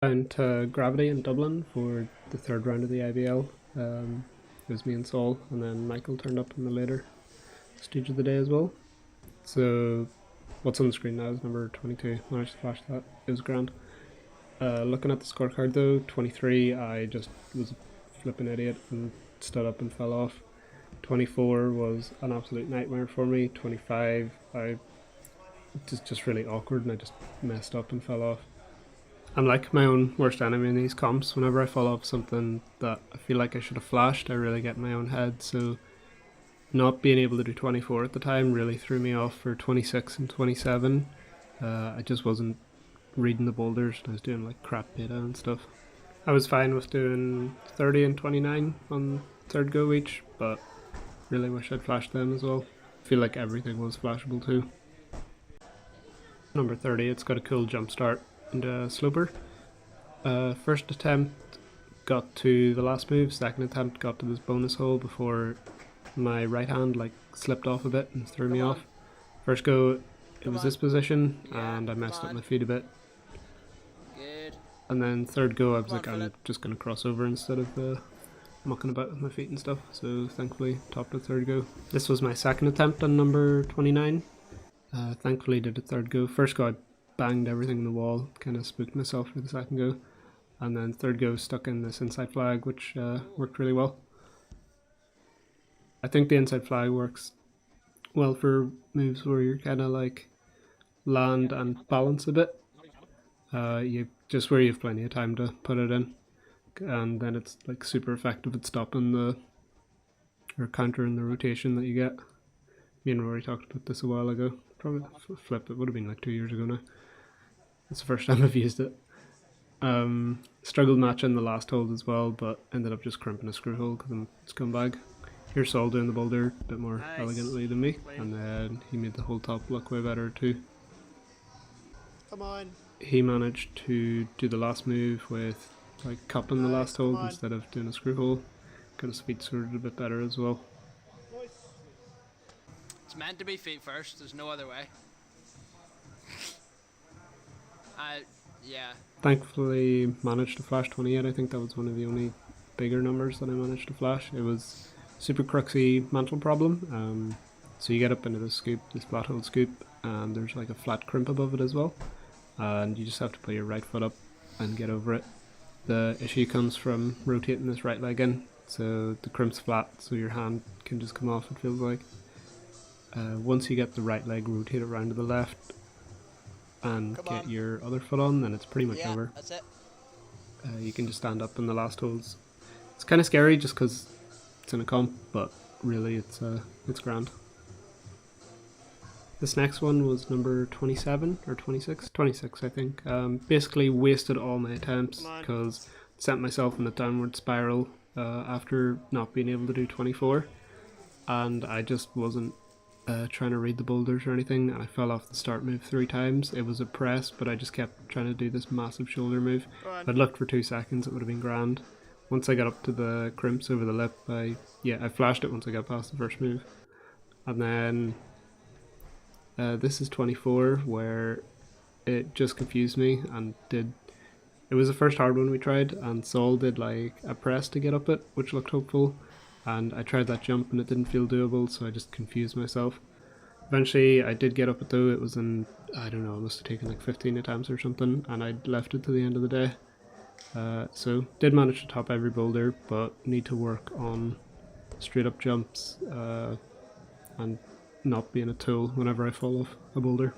Down to Gravity in Dublin for the third round of the IBL. It was me and Saul, and then Michael turned up in the later stage of the day as well. So what's on the screen now is number 22. Managed to flash that. It was grand. Looking at the scorecard though, 23, I just was a flipping idiot and stood up and fell off. 24 was an absolute nightmare for me. 25, I just really awkward and I just messed up and fell off. I'm like my own worst enemy in these comps. Whenever I fall off something that I feel like I should have flashed, I really get in my own head. So not being able to do 24 at the time really threw me off for 26 and 27. I just wasn't reading the boulders. I was doing like crap beta and stuff. I was fine with doing 30 and 29 on third go each, but really wish I'd flashed them as well. I feel like everything was flashable too. Number 30, it's got a cool jump start and a sloper. First attempt got to the last move, second attempt got to this bonus hole before my right hand like slipped off a bit and threw me off. First go it was this position and I messed up my feet a bit. Good. And then third go I was like I'm just going to cross over instead of mucking about with my feet and stuff, so thankfully topped the third go. This was my second attempt on number 29. Thankfully did a third go. First go I banged everything in the wall, kind of spooked myself for the second go, and then third go stuck in this inside flag, which worked really well. I think the inside flag works well for moves where you're kind of like land and balance a bit. You just where you have plenty of time to put it in, and then it's like super effective at stopping or countering the rotation that you get. Me and Rory talked about this a while ago. Probably flipped, it would have been like 2 years ago now. It's the first time I've used it. Struggled matching the last hold as well, but ended up just crimping a screw hole because I'm a scumbag. Here's Saul doing the boulder a bit more elegantly than me, and then he made the whole top look way better too. Come on. He managed to do the last move with like cupping the last hold instead of doing a screw hole. Got his feet sorted a bit better as well. It's meant to be feet first, there's no other way. Yeah. Thankfully managed to flash 28. I think that was one of the only bigger numbers that I managed to flash. It was super cruxy mantle problem. So you get up into this scoop, this flat hold scoop, and there's like a flat crimp above it as well. And you just have to put your right foot up and get over it. The issue comes from rotating this right leg in. So the crimp's flat, so your hand can just come off, it feels like. Once you get the right leg rotate around to the left and get your other foot on, then it's pretty much over. That's it. You can just stand up in the last holes. It's kind of scary just because it's in a comp, but really it's grand. This next one was number 27 or 26? 26 I think. Basically wasted all my attempts because sent myself in a downward spiral after not being able to do 24, and I just wasn't trying to read the boulders or anything, and I fell off the start move 3 times. It was a press, but I just kept trying to do this massive shoulder move. If I'd looked for 2 seconds it would have been grand. Once I got up to the crimps over the lip, I flashed it once I got past the first move. And then this is 24, where it just confused me and it was the first hard one we tried, and Saul did like a press to get up it, which looked hopeful. And I tried that jump and it didn't feel doable, so I just confused myself. Eventually I did get up it though. It was in, I don't know, it must have taken like 15 attempts or something, and I left it to the end of the day. So did manage to top every boulder, but need to work on straight up jumps and not being a tool whenever I fall off a boulder.